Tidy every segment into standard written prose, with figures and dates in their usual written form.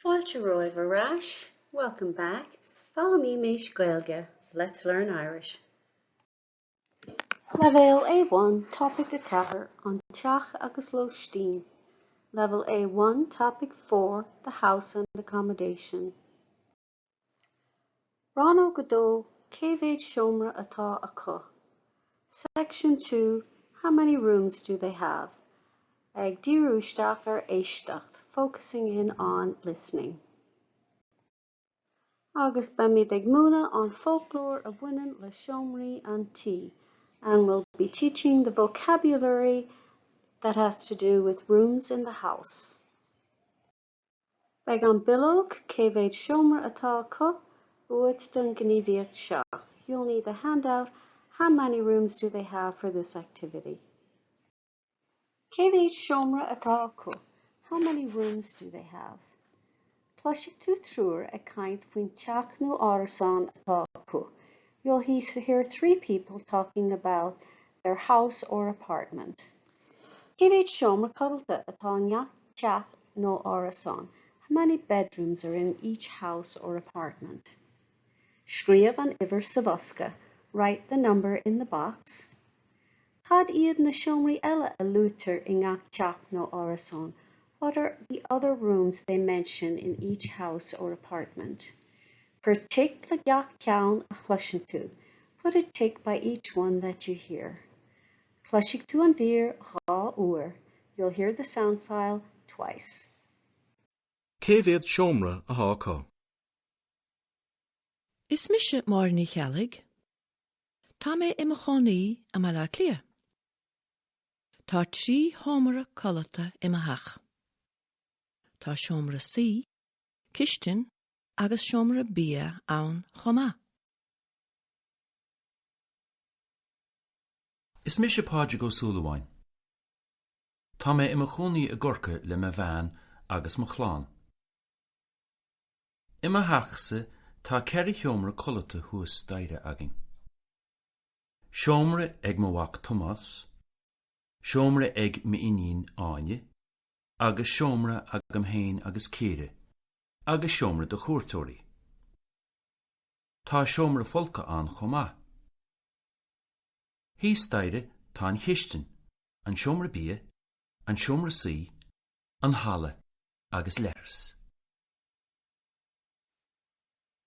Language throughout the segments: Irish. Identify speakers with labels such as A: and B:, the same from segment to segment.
A: Fáilte roimh arás. Welcome back. Follow me, mhéad Gaeilge. Let's learn Irish. Level A1, topic a ceathair, an teach agus Lóistín. Level A1, topic 4, the house and accommodation. Rannóg céad seomra atá acu. Section 2, how many rooms do they have? Ag díreúisteach ar Éisteacht, focusing in on listening. Agus ba míad ag múna on folklore of women le seomraí and tea, and we'll be teaching the vocabulary that has to do with rooms in the house. Beg an bilog, céad seomra atá acu, uait don gníomhaíocht seo. You'll need a handout. How many rooms do they have for this activity? Céad seomra atá acu. How many rooms do they have? Plusig tú trúr ag caint faoin teach nó árasán atá acu. You'll hear three people talking about their house or apartment. Céad seomra codalta atá neach teach nó árasán. How many bedrooms are in each house or apartment? Scríomh an uimhir sa bhosca. Write the number in the box. Cad iad na seomraí eile a luachtar i ngach teach nó árasán. What are the other rooms they mention in each house or apartment? Per tick le gach ceann a chluiseann tú. Put a tick by each one that you hear. Chluisigh tú an bhír dhá uair. You'll hear the sound file twice.
B: Céad seomra atá acu.
C: Is mise mar ní chealaigh? Tá mé i mo chonaí am a le clia. Tá trí seomra colata i mo theach. Tá seomra sí, cisteann agus seomra bia ann chomá.
D: Is mise páide go súlaháin. Tá mé i mo chonaí a gcorca le mo bhean agus mo chláán. I mo theachsa tá ceithre seomra colata thuas staire agin. Seomra ag mo bhac Tomás, seomra ag mo inín áine, agus seomra agam héin agus céire, agus seomra de chóirteoirí. Tá seomra folca an chomá. Hí staire tá an chisteann, an seomra bia, an seomra sí, an hala agus leras.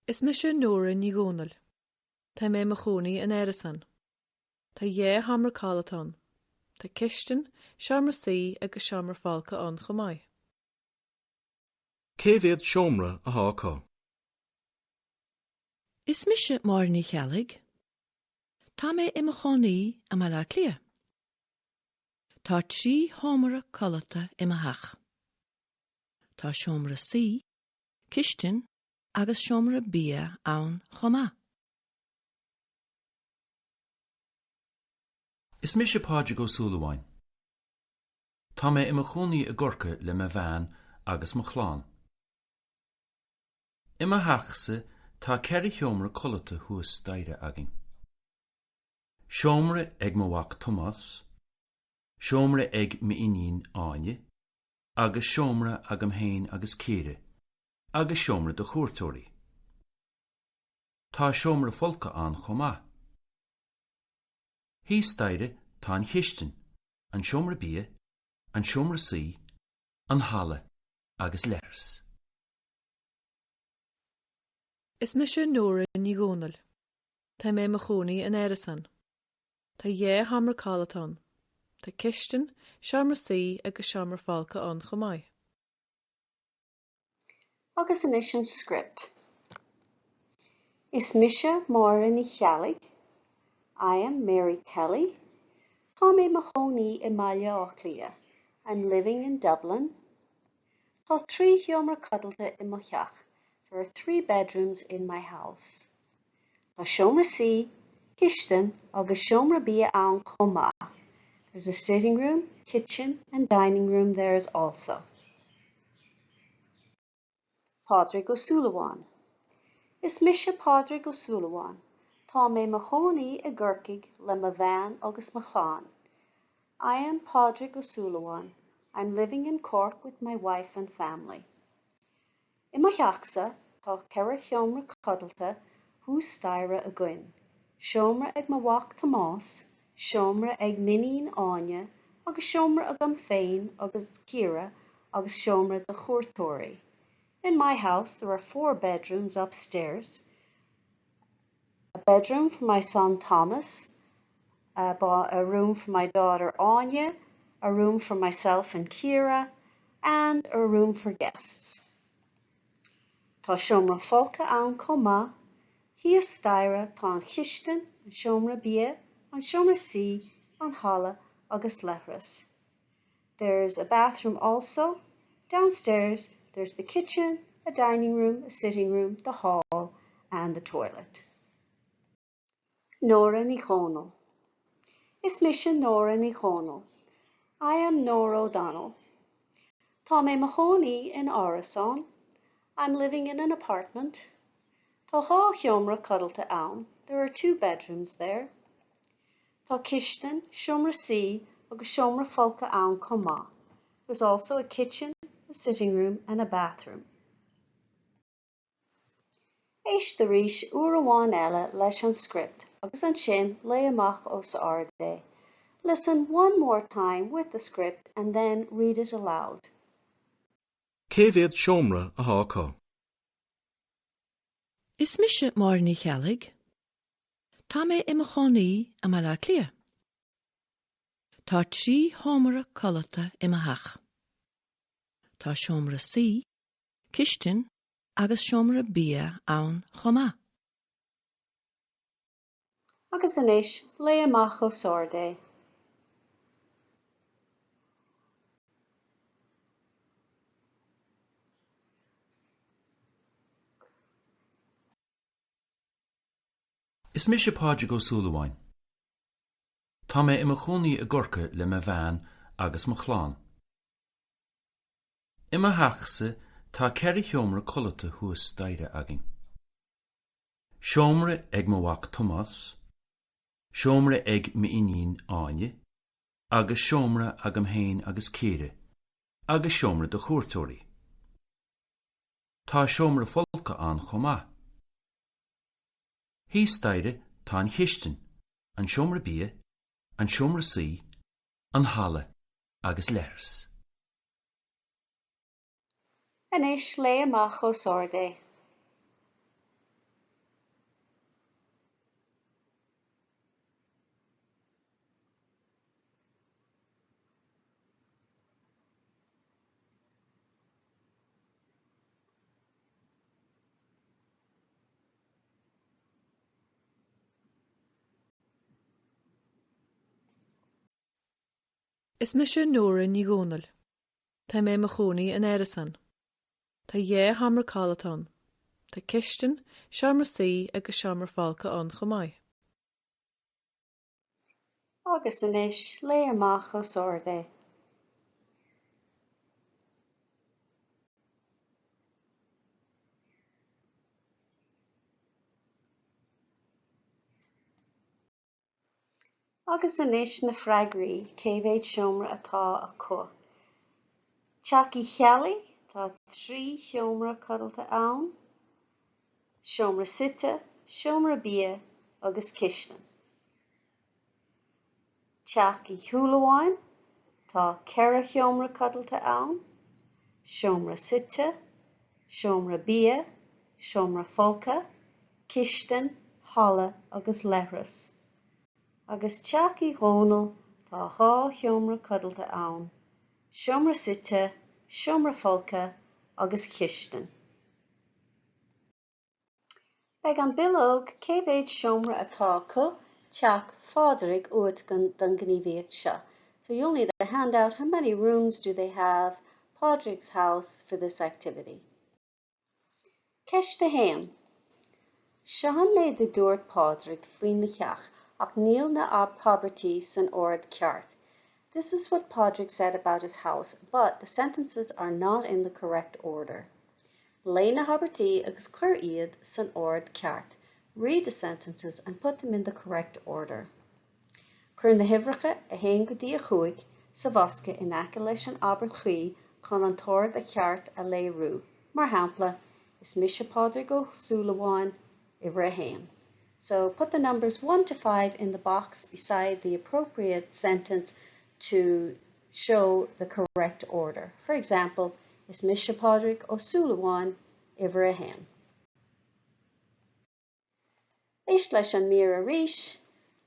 E: Is mise nóra ní gcónail. Tá mé mo chonaí an éirisan. Tá dhé hamar cálatán. Tá cisteann, seomra sí agus seomra folca an chomáid.
B: Céad seomra atá acu.
C: Is mise mar ní chealaigh? Tá mé i mo chonaí am a le clia. Tá trí seomra colata i mo theach. Tá seomra sí, cisteann agus seomra bia ann chomá.
D: Is mise páide go súlaháin. Tá mé i mo chonaí a gcorca le mo bhean agus mo chláán. I mo theachsa tá ceithre seomra colata thuas staire agin. Seomra ag mo bhac Tomás, seomra ag mo inín áine, agus seomra agam héin agus céire, agus seomra de chóirteoirí. Tá seomra folca an chomá. Hí staire tá an chisteann, an seomra bia, an seomra sí, an hala agus leras.
E: Is mise nóra ní gcónail. Tá mé mo chonaí an éirisan. Tá dhé hamar cálatán. Tá cisteann, seomra sí agus seomra folca an chomáid.
A: Agus initial script. Is mise móra ní chealaigh? I am Mary Kelly. Tá mé mo chonaí I mbaile á clia. I'm living in Dublin. Tá trí seomra codalta I mo teach. There are 3 bedrooms in my house. Tá seomra sí, cisteann agus seomra bia ann chomá. There's a sitting room, kitchen and dining room there is also. Pádraig go súlaháin. Is mise pádraig go súlaháin. Tá mé mo chonaí a gcorcaigh le mo bhean agus mo chláán. I am Pádraig go súlaháin. I'm living in Cork with my wife and family. I mo theachsa tá ceithre seomra codalta hús staire a gcuin. Seomra ag mo bhac Tomás, seomra ag minín áine, agus seomra agam féin agus círa, agus seomra de chóirtóirí. In my house there are 4 bedrooms upstairs. A bedroom for my son Thomas, a room for my daughter Anya, a room for myself and Kira, and a room for guests. Tá seomra folca ann comá, hí staire tá an chiistin, an seomra bia, an seomra sí, an hala agus leithras. There's a bathroom also. Downstairs there's the kitchen, a dining room, a sitting room, the hall, and the toilet. Nora ní Chónal. Is mission Nora ní Chónal. I am Nora O'Donnell. Tá mé mahóní in Árasáin. I'm living in an apartment. Tá há seomra codalta ann. There are 2 bedrooms there. Tá kiistin, seomra sí, agus seomra folca ann comá. There's also a kitchen, a sitting room, and a bathroom. Éisteacht uair amháin eile leis an script, agus an sin lé amach os ardé. Listen one more time with the script and then read it aloud.
B: Céad seomra a hácha.
C: Is mise mar ní Gaeilge? Tá mé I mo chonaí am le clia. Tá 3 seomra colata I mo hach. Tá seomra sí, ciistin agus seomra bia ann chomá.
A: Agus inis lé amach os ardé.
D: Is mis páide go súlaháin. Tá mé I mo chonaí a gcorca le mo bhean agus mo chláán. I mo theachsa tá ceithre seomra colata thuas staire agin. Seomra ag mo bhac Tomás, seomra ag mo inín áine, agus seomra agam héin agus céad, agus seomra de chóirtóirí. Tá seomra folca ann chomá. Hí staire tá an chiistin, an seomra bia, an seomra sí, an hala agus leithras.
A: Inis lé amach os ardé.
E: Is mise Nora ní Chónal. Tá mé mo chonaí in Árasáin. Tá hamra cálatán. Tá ciistin, seomra sí agus seomra fálca an chomáid.
A: Agus inis lé amach os ardé. Agus inis na freagraí céimhéad seomra atá acu. Teach I chealaigh tá 3 seomra codalta ann, seomra site, seomra bia agus ciistin. Teach I chúlaháin tá ceithre seomra codalta ann, seomra site, seomra bia, seomra folca, ciistin, hala agus leithras. Agus teach I Chónal tá 3 seomra codalta ann, seomra site, seomra folca agus ciistin. Beag an bilóg céimhéad seomra atá acu teach fádraigh uait don gníomhaíocht seo. So you'll need a handout. How many rooms do they have? Padraig's house for this activity. Ceist de héim. Sean made the dúirt Padraig faoin na cheach ach níl na poverty san ord ceart. This is what Padraig said about his house, but the sentences are not in the correct order. Lé na habertí agus chuir iad san ord ceart. Read the sentences and put them in the correct order. Chuir na himhreacha a héin go dtí a chuaig sa bhosca in aice leis an aber chuí chun an tóir a cheart a léirú. Mar hampla, is mise pádraig ó súlaháin ibre a haim. So put the numbers 1 to 5 in the box beside the appropriate sentence to show the correct order. For example, is mise pádraig ó súlaháin ibre a haim. Éist leis an mír a ríis,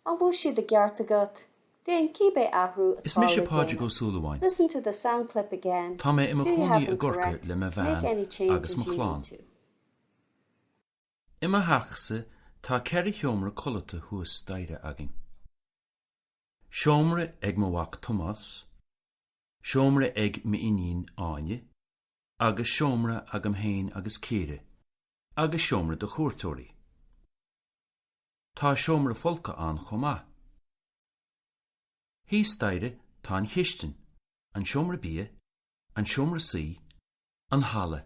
A: an bhfuil siad a gceart agat, déan cibé ahrú
D: Is
A: atá
D: mise
A: le
D: pádraig ó
A: déanamh.
D: súlaháin.
A: Listen to the sound clip again.
D: Tá mé
A: Do you
D: imachónaí
A: have
D: a
A: them
D: gcorca
A: correct?
D: le mo
A: Make
D: bhean
A: any
D: agus
A: changes
D: mo
A: you
D: chláán.
A: need to.
D: Ima theachsa tá ceithre seomra colata thuas staire agin. Seomra ag mo bhac Thomas, seomra ag mi inín áine, agus seomra agam héin agus céad, agus seomra do chuairteoirí. Tá seomra folca an chomá. Hí staire tá an chiistin, an seomra bia, an seomra sí, an hala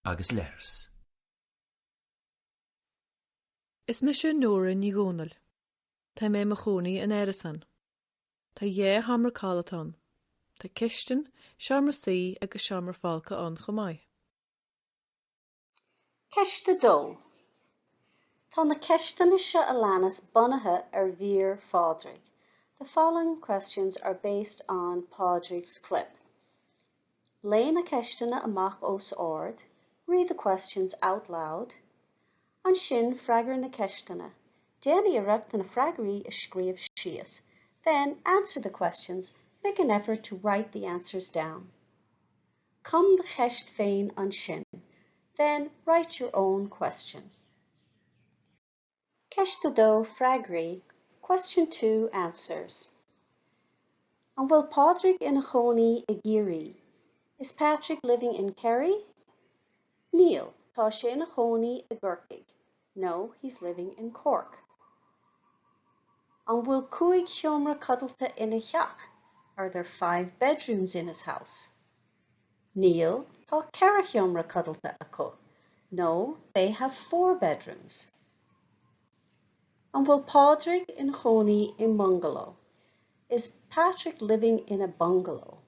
D: agus leras.
E: Is mise nóra ní gcónail. Tá mé mo chónaí an éirisan. Tá dhé hamar cálatán. Tá ciistin, seomra sí agus seomra fáilcha an chomáid.
A: Ceiste dó. Tá na ceisteanna seo a leanas bunathe ar bhír pádraig. The following questions are based on Pádraig's clip. Lay na ceisteanna amach os ord, read the questions out loud. An sin freagar na ceisteanna. Déanaí a recht na freagarí a scríobh síos. Then answer the questions. Make an effort to write the answers down. Come the cheist féin an sin. Then write your own question. Ceiste dó freagarí. Question 2 answers. An bhfuil Pádraig ina chónaí i Geary. Is Patrick living in Kerry? Neil, tá sé ina chónaí i Gurcaig. No, he's living in Cork. An bhfuil cúig seomra cuddalta ina cheach. Are there 5 bedrooms in his house? Neil, tá ceithre seomra cuddalta acu. No, they have 4 bedrooms. An bhfuil Pádraig ina chónaí in bungalow. Is Patrick living in a bungalow?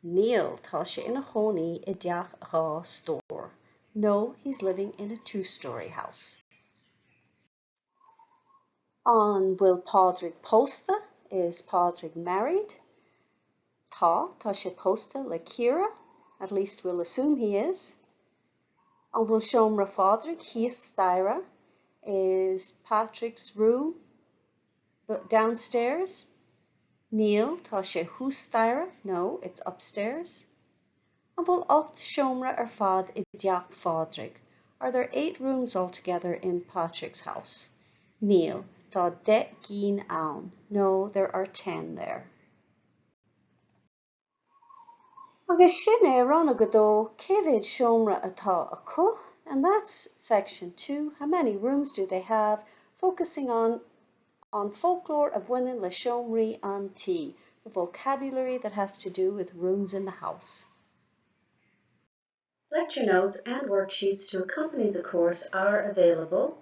A: Neil, tá sé ina chónaí I deach rá store. No, he's living in a 2-story house. An bhfuil Pádraig pósta? Is Pádraig married? Tá sé pósta le Ciara. At least we'll assume he is. An bhfuil seomra Pádraig híos staire? Is Patrick's room downstairs? Neil, tá sé hús staire? No, it's upstairs. An bhfuil 8 seomra ar fad I deach Pádraig. Are there 8 rooms altogether in Patrick's house? Neil, tá 10 gin ann. No, there are 10 there. Agus sin é Rannóg go dó céad seomra atá acu, and that's section 2. How many rooms do they have? Focusing on folklore of women le seomraí an tí, the vocabulary that has to do with rooms in the house. Lecture notes and worksheets to accompany the course are available,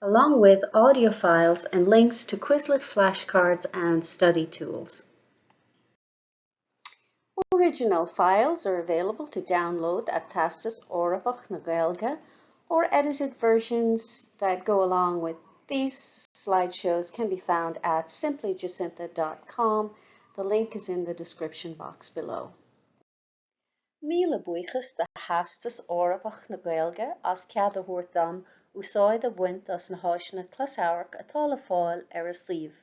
A: along with audio files and links to Quizlet flashcards and study tools. Original files are available to download at Theastas Eorpach na Gaeilge, or edited versions that go along with these slideshows can be found at simplyjacintha.com. The link is in the description box below. Míle buíochas de Theastas Eorpach na Gaeilge as cead a thabhairt dom úsáid a bhaint as na háiseanna closamhairc atá le fáil ar a suíomh.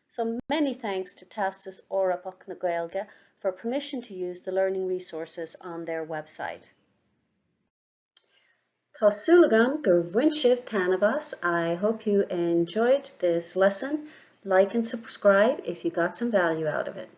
A: So many thanks to Theastas Eorpach na Gaeilge for permission to use the learning resources on their website. Tá súlagam gur bhain sibh tanavas. I hope you enjoyed this lesson. Like and subscribe if you got some value out of it.